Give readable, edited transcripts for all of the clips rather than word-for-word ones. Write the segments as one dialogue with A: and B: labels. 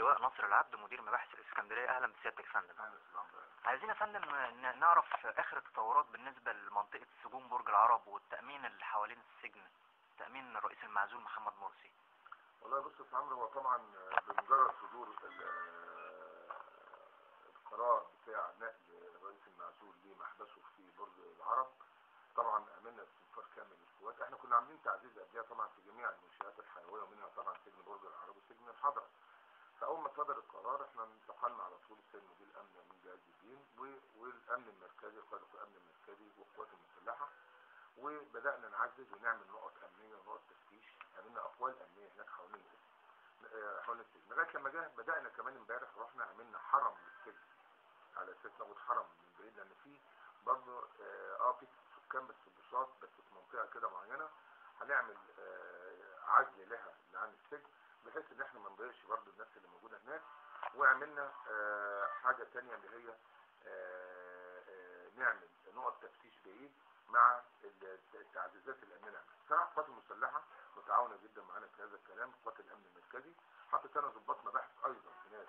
A: اللواء ناصر العبد مدير مباحث الإسكندرية. أهلا بسيادتك يا فندم.
B: اهلا وسهلا.
A: عايزين يا فندم نعرف آخر التطورات بالنسبة لمنطقة سجون برج العرب والتأمين اللي حوالين السجن، تأمين الرئيس المعزول محمد مرسي.
B: والله بص يا عمرو، هو طبعا بمجرد صدور القرار بتاع نقل الرئيس المعزول لمحبسه في برج العرب، طبعا عملنا استنفار كامل للقوات. احنا كنا عاملين تعزيز قبلها طبعا في جميع المنشآت الحيويه، ومنها طبعا سجن برج العرب وسجن الحضره. فاول ما صدر القرار احنا انتقلنا على طول السيد مدير الامن من جهاز الدين والامن المركزي، قاده الامن المركزي والقوات المسلحه، وبدانا نعزز ونعمل نقط امنيه ونقط تفتيش. عملنا اقوال امنيه هناك حوالين السجن لغايه لما بدانا كمان امبارح رحنا عملنا حرم للسجن على اساس ناخد حرم من بعيد، لان في برضه في سكان بس بساط بس في منطقه كده معينه هنعمل عزل لها عن السجن، بحيث ان احنا ما نضايقش برضه الناس اللي موجوده هناك. وعملنا حاجه ثانيه اللي هي نعمل نقط تفتيش بعيد مع التعزيزات الامنيه. صراحه القوات المسلحه متعاونه جدا معانا في هذا الكلام. قوات الامن المركزي حطت انا ضباط مباحث ايضا هناك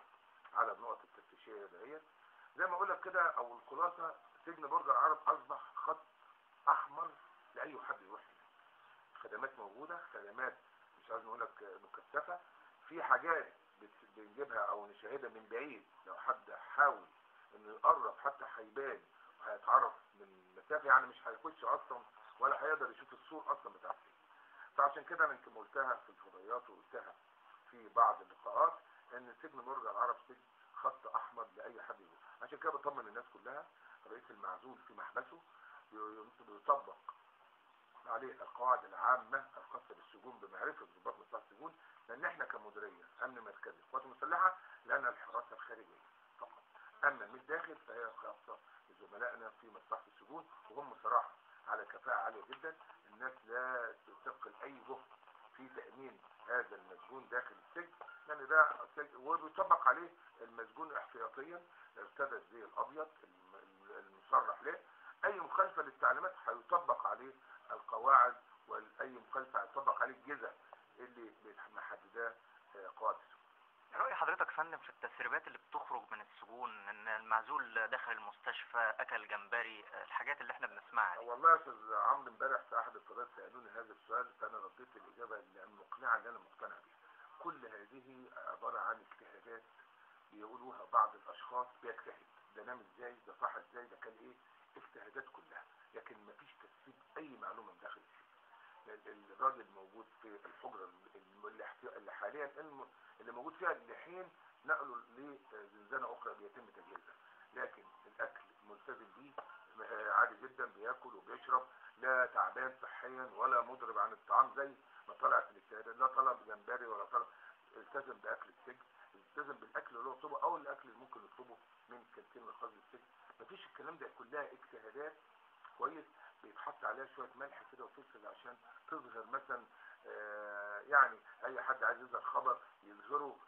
B: على النقط التفتيشيه دهيت. زي ما اقول لك كده، او الخلاصه، سجن برج العرب اصبح خط احمر لاي حد يروح هناك. خدمات موجوده، خدمات مش عايز نقول لك مكثفه، في حاجات بنجيبها او نشاهدها من بعيد. لو حد حاول انه يقرب حتى هيبان وهيتعرف من مسافه، يعني مش هيخش اصلا ولا هيقدر يشوف الصور اصلا بتاع السجن. فعشان كده انا يمكن قلتها في الفضائيات وقلتها في بعض اللقاءات ان سجن برج العرب سجن خط احمر لاي حد يروح. عشان كده بطمن الناس كلها، الرئيس المعزول في محبسه بيطبق عليه القواعد العامه الخاصه بالسجون بمعرفه ضباط مصلحه السجون، لان احنا كمديريه امن مركزي قوات مسلحه لنا الحراسه الخارجيه فقط. اما من الداخل فهي خاصه بزملائنا في مصلحه السجون، وهم صراحه على كفاءه عاليه جدا. الناس لا تثقل اي جهد في تامين هذا المسجون داخل السجن، لان ده وبيطبق عليه المسجون احتياطيا ارتدى الزي الابيض المصرح له. اي مخالفه للتعليمات هيطبق عليه القواعد، واي مخالفه هيطبق عليه الجزء اللي محدداه قواعد السجون.
A: رأي حضرتك يا فندم في التسريبات اللي بتخرج من السجون ان المعزول دخل المستشفى اكل جمبري، الحاجات اللي احنا بنسمعها دي؟
B: والله يا استاذ عمرو، امبارح في احد القنوات سالوني هذا السؤال، فانا رديت الاجابه المقنعه اللي انا مقتنع بها. كل هذه عباره عن اجتهادات بيقولوها بعض الاشخاص، بيجتهد ده نام ازاي، ده صح ازاي، ده كان ايه، اجتهادات كلها، لكن مفيش تسريب اي معلومه من داخل السجن. الراجل موجود في الحجره اللي حاليا اللي موجود فيها لحين نقله لزنزانه اخرى بيتم تجهيزها، لكن الاكل ملتزم بيه عادي جدا، بياكل وبيشرب، لا تعبان صحيا ولا مضرب عن الطعام زي ما طلعت الاجتهادات. لا طلب جمبري ولا طلب، التزم باكل السجن، التزم بالاكل اللي هو يطلبه او الاكل اللي ممكن يطلبه من كانتين الخاص بالسجن. مفيش الكلام ده، كلها اجتهادات كويس، بيتحط عليها شويه ملح كده وفلفل عشان تظهر مثلا يعني اي حد عايز يظهر خبر يظهره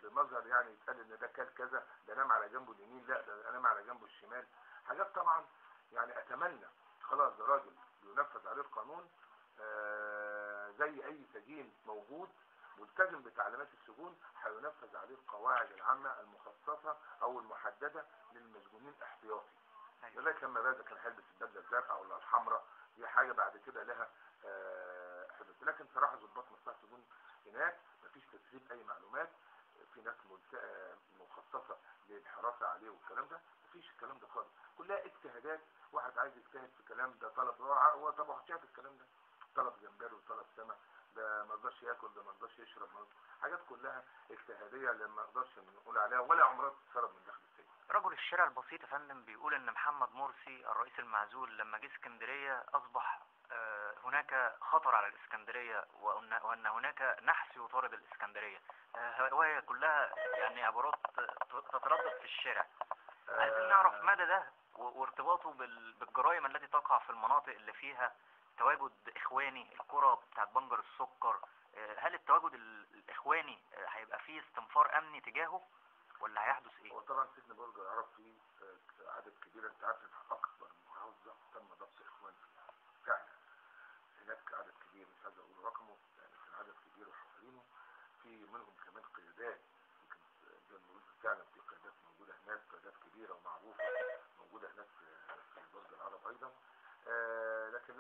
B: بمظهر، يعني يتقال ان ده كان كذا، ده نام على جنبه اليمين، لا ده نام على جنبه الشمال. حاجات طبعا يعني اتمنى خلاص ده راجل بينفذ عليه القانون زي اي سجين موجود ملتزم بتعليمات السجون، هينفذ عليه القواعد العامه المخصصه او المحدده للمسجونين احتياطي. لذلك لما بدا كان هيلبس البدله الزرقاء ولا الحمراء، دي حاجه بعد كده لها حدود. لكن صراحه ضباط مصلحه السجون هناك مفيش تسريب اي معلومات، في ناس مخصصه للحراسه عليه والكلام ده، مفيش الكلام ده خالص، كلها اجتهادات. واحد عايز يجتهد في الكلام ده، طلب هو طبعا شايف الكلام ده، طلب جمبري وطلب سمك، ده ما رضاش ياكل، ده ما رضاش يشرب، حاجات كلها اجتهاديه اللي ما نقدرش نقول عليها ولا عمرها تتسرب من داخل السجن.
A: رجل الشارع البسيط يا فندم بيقول ان محمد مرسي الرئيس المعزول لما جه اسكندريه اصبح هناك خطر على الاسكندريه، وان هناك نحس يطارد الاسكندريه، وهي كلها يعني عبارات تتردد في الشارع. عايزين نعرف مدى ده وارتباطه بالجرائم التي تقع في المناطق اللي فيها تواجد اخواني، القرى بتاعت بنجر السكر. هل التواجد الاخواني هيبقى فيه استنفار امني تجاهه ولا هيحدث ايه؟
B: هو طبعا سجن برج العرب فيه عدد كبير، انت عارف اكبر محافظه تم ضبط اخوان فيها فعلا. هناك عدد كبير مش عايز اقول رقمه، يعني كان عدد كبير وحاصرينه، في منهم كمان قيادات يمكن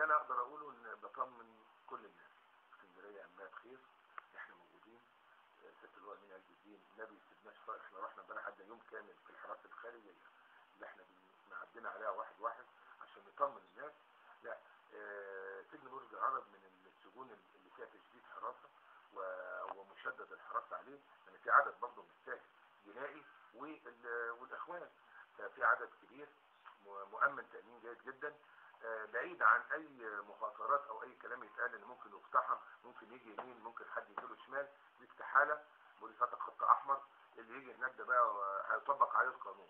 B: اللي انا اقدر اقوله ان بطمن كل الناس، اسكندريه امنها بخير، احنا موجودين. ست اللواء امين عز الدين ما بيسيبناش، احنا رحنا امبارح قعدنا يوم كامل في الحراسه الخارجيه اللي احنا معدينا عليها واحد واحد عشان نطمن الناس. لا، سجن برج العرب من السجون اللي فيها تشديد حراسه ومشدد الحراسه عليه، لان في عدد برضه مش سهل جنائي والاخوان، ففي عدد كبير مؤمن تامين جيد جدا، بعيد عن اي مخاطرات او اي كلام يتقال ان ممكن يقتحم، ممكن يجي يمين، ممكن حد يجيله شمال، دي استحاله. بوليس فاتح خط احمر، اللي يجي هناك ده بقى هيطبق عليه القانون،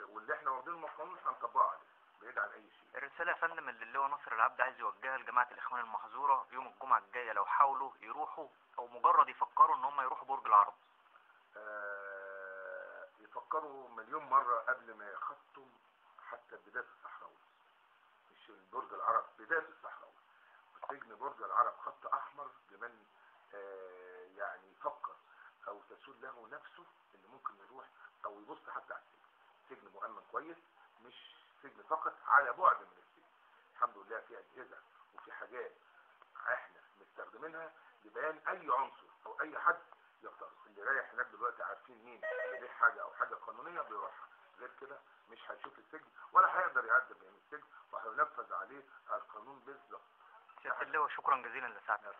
B: واللي احنا واخدينه من القانون هنطبقه عليه بعيد عن اي شيء.
A: الرسالة يا فندم اللي اللواء ناصر العبد عايز يوجهها لجماعة الإخوان المحظورة يوم الجمعة الجاية لو حاولوا يروحوا أو مجرد يفكروا إن هم يروحوا برج العرب.
B: يفكروا مليون مرة قبل ما يخطوا حتى بداية الصحراوي، مش برج العرب، بداية الصحراوي. سجن برج العرب خط أحمر لمن يعني يفكر أو تسول له نفسه إن ممكن يروح أو يبص حتى على السجن. سجن مؤمن كويس، مش سجن فقط على بعد من السجن. الحمد لله في أجهزة وفي حاجات احنا مستخدمينها لبيان أي عنصر أو أي حد يختار. اللي رايح هناك دلوقتي عارفين مين اللي ليه حاجة أو حاجة قانونية بيروحها، غير كده مش هيشوف السجن ولا هيقدر يعدي من السجن وهينفذ عليه القانون بالظبط.
A: سيادة اللواء شكرا جزيلا لساعتك.